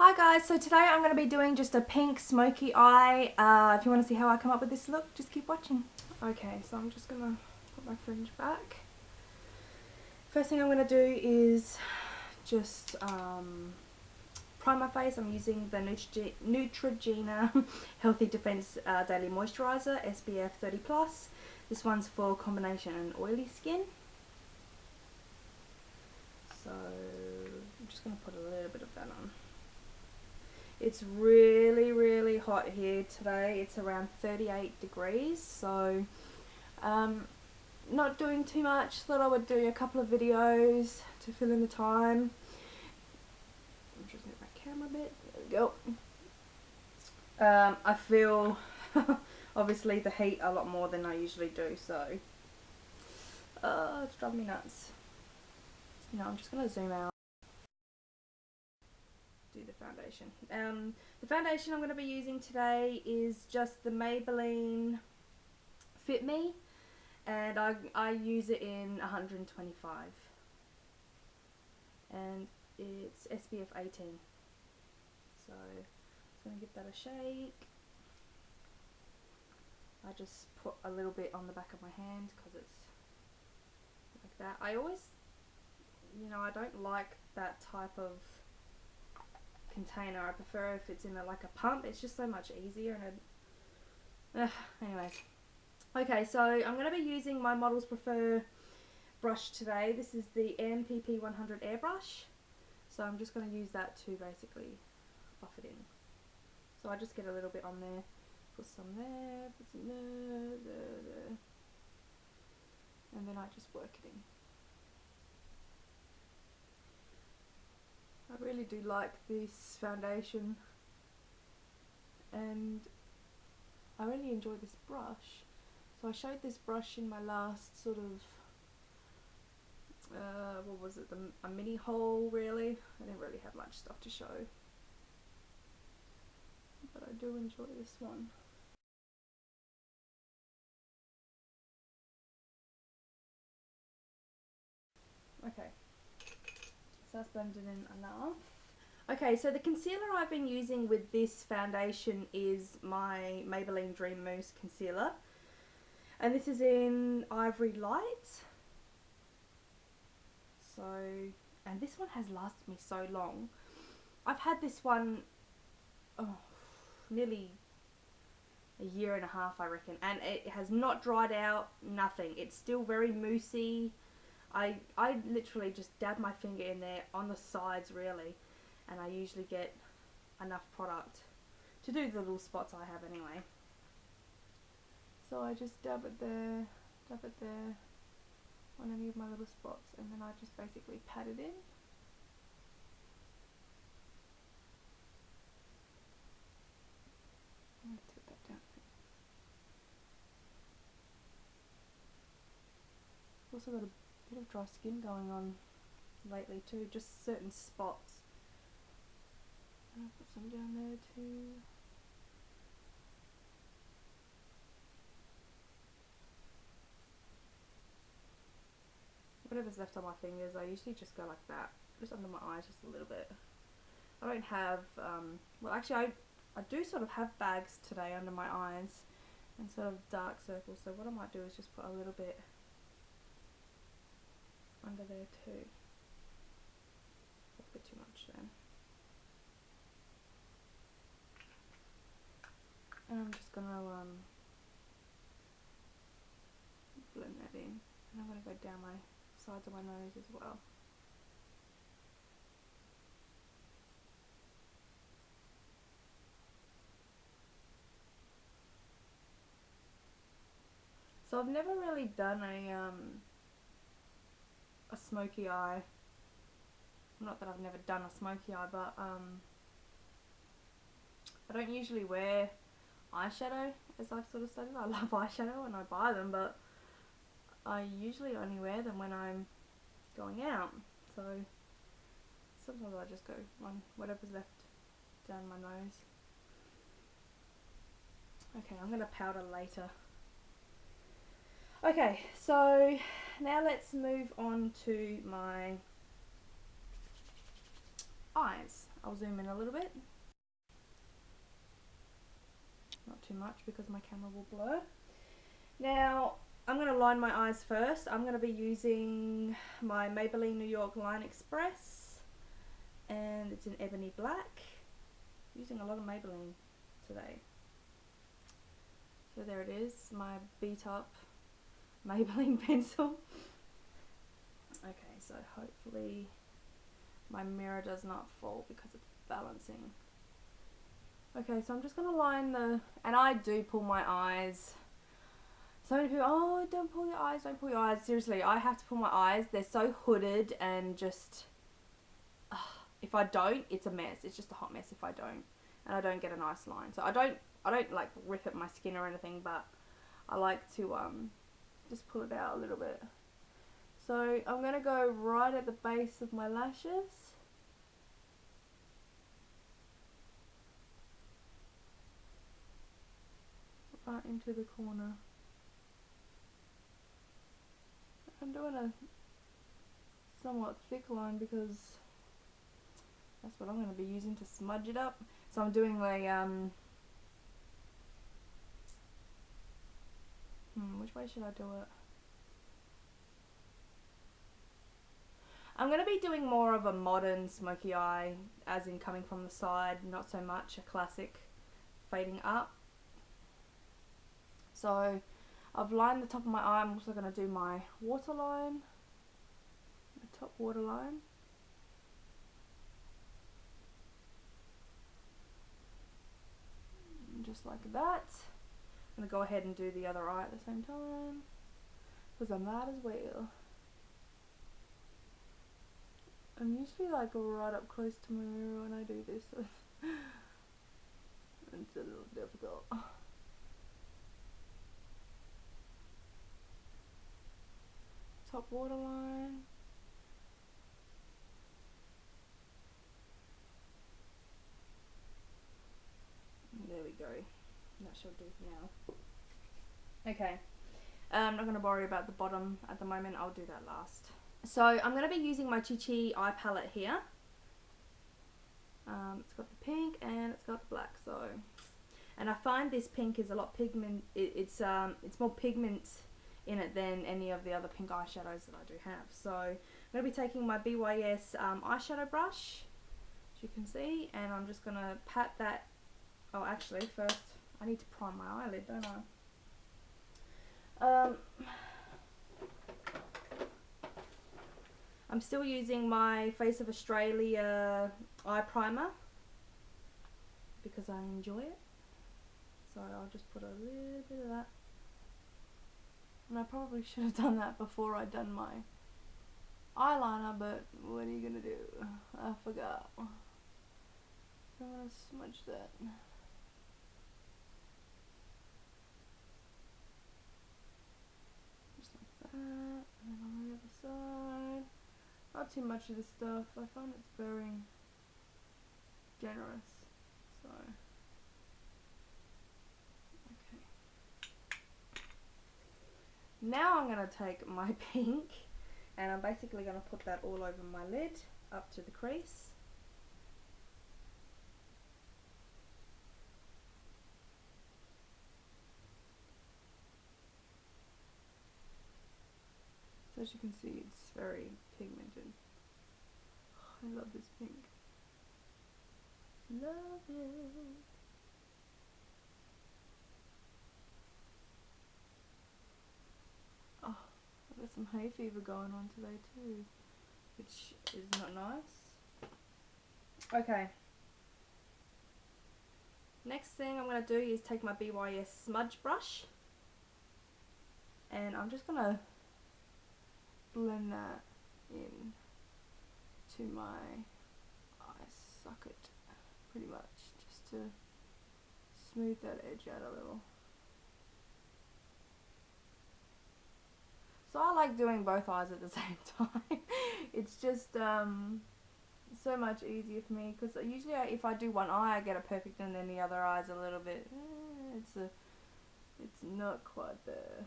Hi guys, so today I'm going to be doing just a pink smoky eye. If you want to see how I come up with this look, just keep watching. Okay, so I'm just going to put my fringe back. First thing I'm going to do is just prime my face. I'm using the Neutrogena Healthy Defense Daily Moisturiser, SPF 30+. This one's for combination and oily skin. So I'm just going to put a little bit of that on. It's really hot here today. It's around 38 degrees, so not doing too much. Thought I would do a couple of videos to fill in the time. I'm just gonna my camera a bit. There we go. I feel obviously the heat a lot more than I usually do, so it's driving me nuts. No, I'm just gonna zoom out. Do the foundation. The foundation I'm going to be using today is just the Maybelline Fit Me, and I use it in 125, and it's SPF 18. So I'm just going to give that a shake. I just put a little bit on the back of my hand because it's like that. I always, I don't like that type of container. I prefer if it's in like a pump. It's just so much easier, and anyways. Okay, so I'm going to be using my Models Prefer brush today. This is the MPP 100 airbrush, so I'm just going to use that to basically buff it in. So I just get a little bit on there, put some there, put some there, and then I just work it in. I really do like this foundation, and I really enjoy this brush. So I showed this brush in my last sort of, what was it, a mini haul really. I didn't really have much stuff to show, but I do enjoy this one. Okay, so that's blended in enough. Okay, so the concealer I've been using with this foundation is my Maybelline Dream Mousse concealer, and this is in Ivory Light. So, and this one has lasted me so long. I've had this one nearly a year and a half, I reckon, and it has not dried out, nothing. It's still very moussey. I literally just dab my finger in there on the sides really, and I usually get enough product to do the little spots I have anyway. So I just dab it there on any of my little spots, and then I just basically pat it in. I'm going to tip that down. I've also got a bit of dry skin going on lately too, just certain spots. And I'll put some down there too. Whatever's left on my fingers, I usually just go like that, just under my eyes, just a little bit. I don't have, well actually I do sort of have bags today under my eyes and sort of dark circles, so what I might do is just put a little bit under there too. That's a bit too much then. And I'm just gonna blend that in, and I'm gonna go down my sides of my nose as well. So I've never really done a smoky eye. Not that I've never done a smoky eye, but I don't usually wear eyeshadow, as I've sort of stated. I love eyeshadow and I buy them, but I usually only wear them when I'm going out. So sometimes I just go on whatever's left down my nose. Okay, I'm going to powder later. Okay, so now let's move on to my eyes. I'll zoom in a little bit. Not too much because my camera will blur. Now, I'm going to line my eyes first. I'm going to be using my Maybelline New York Line Express. And it's in Ebony Black. Using a lot of Maybelline today. So there it is, my beat up Maybelline pencil. Okay, so hopefully my mirror does not fall because it's balancing. Okay, so I'm just going to line the, and I do pull my eyes. So many people, oh, don't pull your eyes, don't pull your eyes. Seriously, I have to pull my eyes. They're so hooded and just, if I don't, it's a mess. It's just a hot mess if I don't. And I don't get a nice line. So I don't like rip at my skin or anything, but I like to just pull it out a little bit. So I'm going to go right at the base of my lashes. Right into the corner. I'm doing a somewhat thick line because that's what I'm going to be using to smudge it up. So I'm doing a which way should I do it? I'm going to be doing more of a modern smoky eye, as in coming from the side, not so much a classic fading up. So I've lined the top of my eye. I'm also going to do my waterline, the top waterline. Just like that. I'm going to go ahead and do the other eye at the same time, because I might as well. I'm usually like right up close to my mirror when I do this, so it's a little difficult. Top waterline. There we go. That should do for now. Okay. I'm not going to worry about the bottom at the moment. I'll do that last. So I'm going to be using my Chi Chi eye palette here. It's got the pink and it's got the black. So, and I find this pink is a lot pigment. It's more pigment in it than any of the other pink eyeshadows that I do have. So I'm going to be taking my BYS eyeshadow brush, as you can see, and I'm just going to pat that. Oh, actually, first I need to prime my eyelid, don't I? I'm still using my Face of Australia eye primer because I enjoy it. So I'll just put a little bit of that. And I probably should have done that before I'd done my eyeliner, but what are you gonna do? I forgot. So I'm gonna smudge that. Just like that. And then on the other side. Not too much of this stuff. I find it's very generous. So, okay. Now I'm going to take my pink and I'm basically going to put that all over my lid up to the crease. So as you can see, it's very pigmented. I love this pink. Love it. Oh, I've got some hay fever going on today too, which is not nice. Okay. Next thing I'm going to do is take my BYS smudge brush and I'm just going to blend that in to my eye socket pretty much, just to smooth that edge out a little. So I like doing both eyes at the same time. It's just so much easier for me, because usually if I do one eye I get it perfect and then the other eye's a little bit it's not quite there.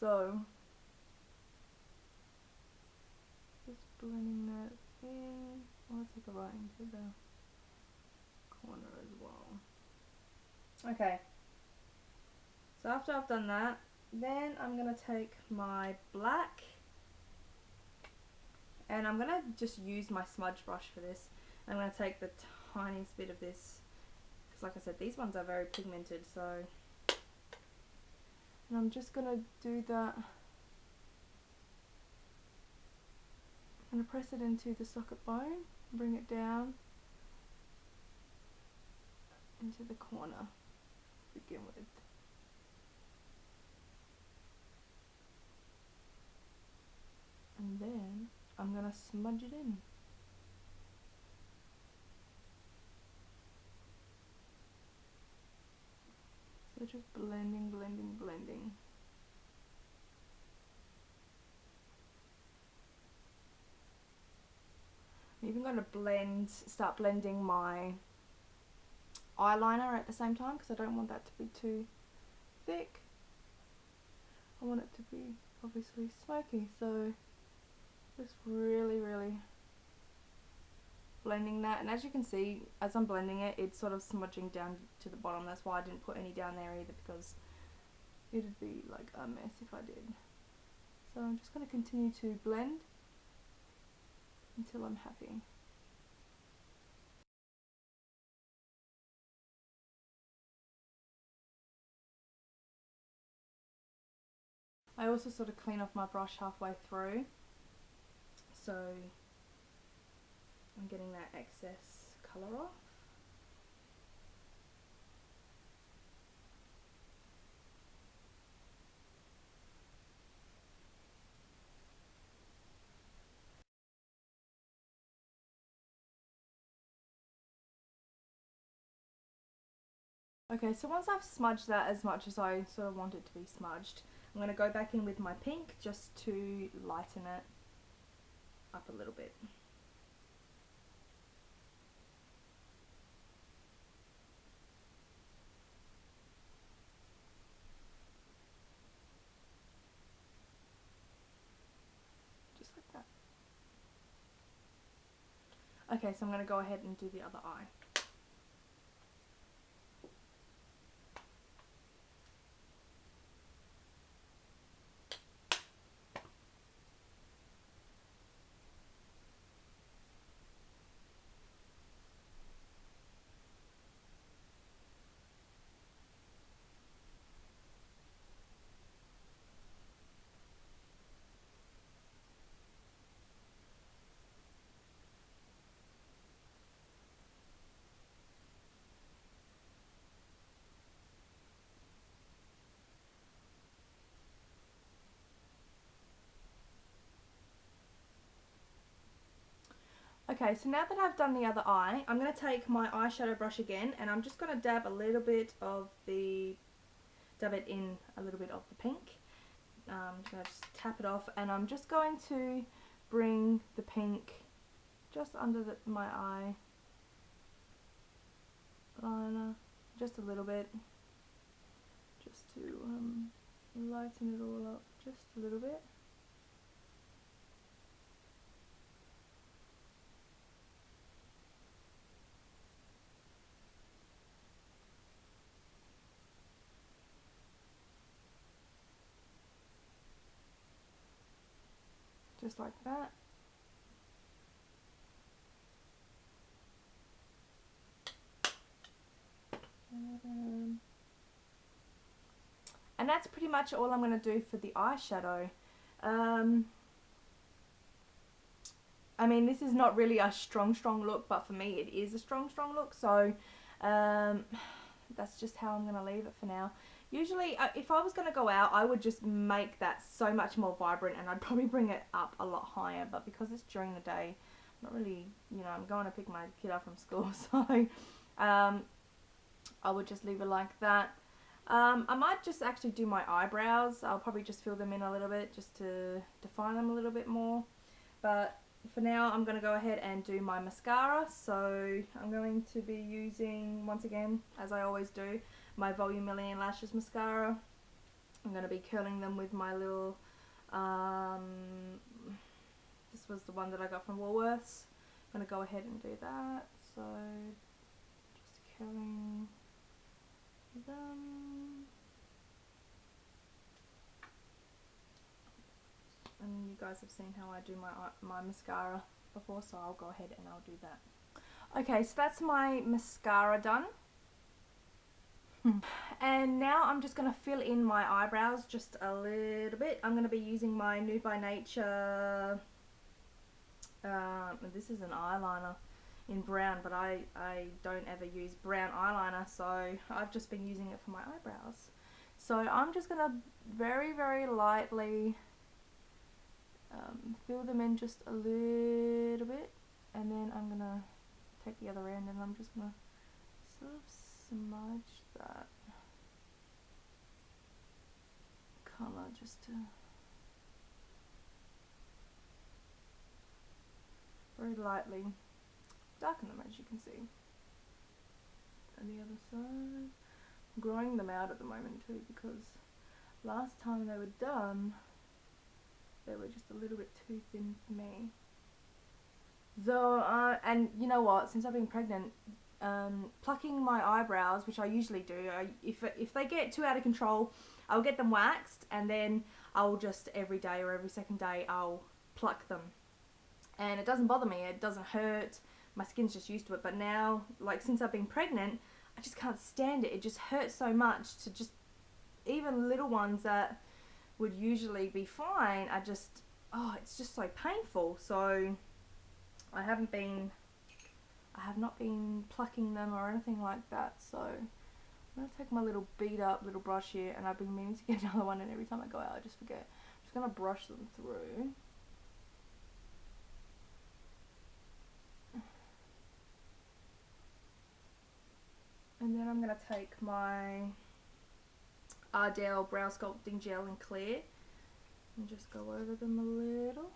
So just blending that in. I'll take a right into there. Okay, so after I've done that, then I'm going to take my black and I'm going to just use my smudge brush for this. I'm going to take the tiniest bit of this because like I said, these ones are very pigmented, so and I'm just going to do that. I'm going to press it into the socket bone, bring it down into the corner to begin with. And then I'm going to smudge it in. So just blending, blending, blending. I'm even going to start blending my eyeliner at the same time because I don't want that to be too thick. I want it to be obviously smoky, so just really, really blending that. And as you can see, as I'm blending it, it's sort of smudging down to the bottom. That's why I didn't put any down there either, because it'd be like a mess if I did. So I'm just going to continue to blend until I'm happy. I also sort of clean off my brush halfway through, so I'm getting that excess colour off. Okay, so once I've smudged that as much as I sort of want it to be smudged, I'm going to go back in with my pink just to lighten it up a little bit. Just like that. Okay, so I'm going to go ahead and do the other eye. Okay, so now that I've done the other eye, I'm going to take my eyeshadow brush again and I'm just going to dab it in a little bit of the pink. I'm going to just tap it off and I'm just going to bring the pink just under my eye liner, just a little bit, just to lighten it all up just a little bit. Just like that. And that's pretty much all I'm going to do for the eyeshadow. I mean, this is not really a strong look, but for me it is a strong look, so that's just how I'm going to leave it for now. Usually, if I was going to go out, I would just make that so much more vibrant and I'd probably bring it up a lot higher, but because it's during the day, I'm not really, you know, I'm going to pick my kid up from school, so I would just leave it like that. I might just actually do my eyebrows. I'll probably just fill them in a little bit just to define them a little bit more, but for now I'm going to go ahead and do my mascara. So I'm going to be using, once again, as I always do, my Volume Million Lashes mascara. I'm going to be curling them with my little, this was the one that I got from Woolworths. I'm going to go ahead and do that. So just curling guys have seen how I do my mascara before, so I'll go ahead and I'll do that. Okay, so that's my mascara done. And now I'm just going to fill in my eyebrows just a little bit. I'm going to be using my Nude by Nature, this is an eyeliner in brown, but I don't ever use brown eyeliner, so I've just been using it for my eyebrows. So I'm just going to very, very lightly fill them in just a little bit, and then I'm going to take the other end and I'm just going to sort of smudge that colour just to very lightly darken them, as you can see. And the other side. I'm growing them out at the moment too, because last time they were done they were just a little bit too thin for me. So and you know what, since I've been pregnant, plucking my eyebrows, which I usually do, if they get too out of control, I'll get them waxed, and then I'll just every day or every second day I'll pluck them, and it doesn't bother me, it doesn't hurt, my skin's just used to it. But now, like since I've been pregnant, I just can't stand it. It just hurts so much to just, even little ones that would usually be fine, I just, oh, it's just so painful. So I have not been plucking them or anything like that. So I'm going to take my little beat up little brush here, and I've been meaning to get another one, and every time I go out I just forget. I'm just going to brush them through. And then I'm going to take my Ardell Brow Sculpting Gel in Clear and just go over them a little.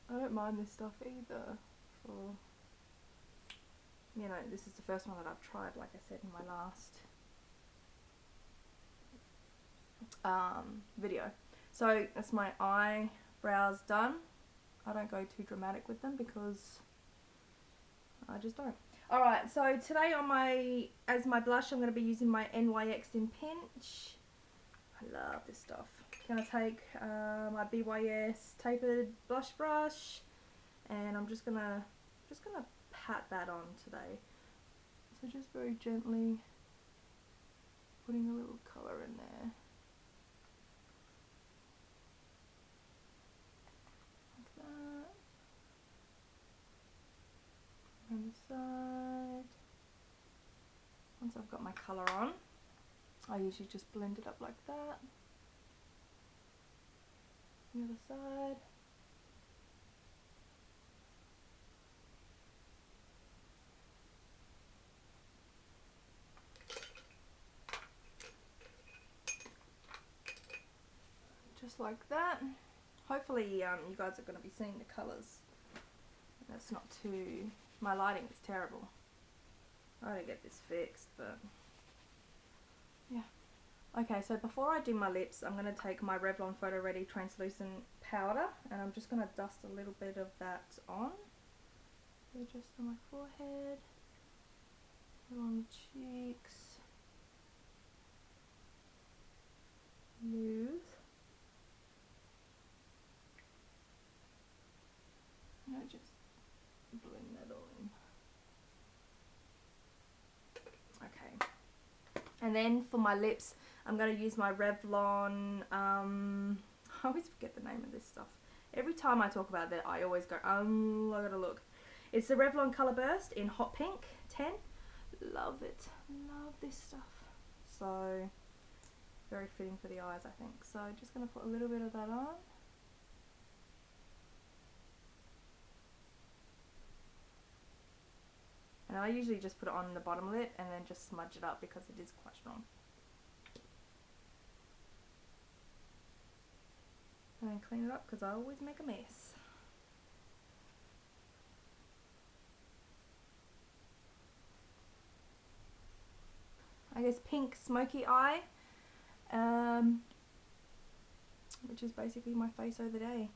I don't mind this stuff either. For, you know, this is the first one that I've tried, like I said in my last video. So that's my eyebrows done. I don't go too dramatic with them because I just don't. Alright, so today on as my blush, I'm going to be using my NYX in Pinch. I love this stuff. I'm going to take my BYS tapered blush brush, and I'm just gonna pat that on today. So just very gently putting a little colour in there. On the side. Once I've got my colour on, I usually just blend it up like that. The other side. Just like that. Hopefully you guys are going to be seeing the colours. That's not too... My lighting is terrible. I gotta get this fixed, but yeah. Okay, so before I do my lips, I'm going to take my Revlon Photo Ready Translucent Powder, and I'm just going to dust a little bit of that on. So just on my forehead, along the cheeks, smooth. And I just blend that all in. Okay. And then for my lips, I'm going to use my Revlon, I always forget the name of this stuff. Every time I talk about that, I always go, I gotta look. It's the Revlon Colour Burst in Hot Pink 10. Love it. Love this stuff. So, very fitting for the eyes, I think. So, just going to put a little bit of that on. And I usually just put it on the bottom lip and then just smudge it up because it is quite strong. And then clean it up because I always make a mess. I guess pink Smokey Eye, which is basically my face over the day.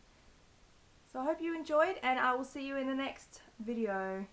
So I hope you enjoyed, and I will see you in the next video.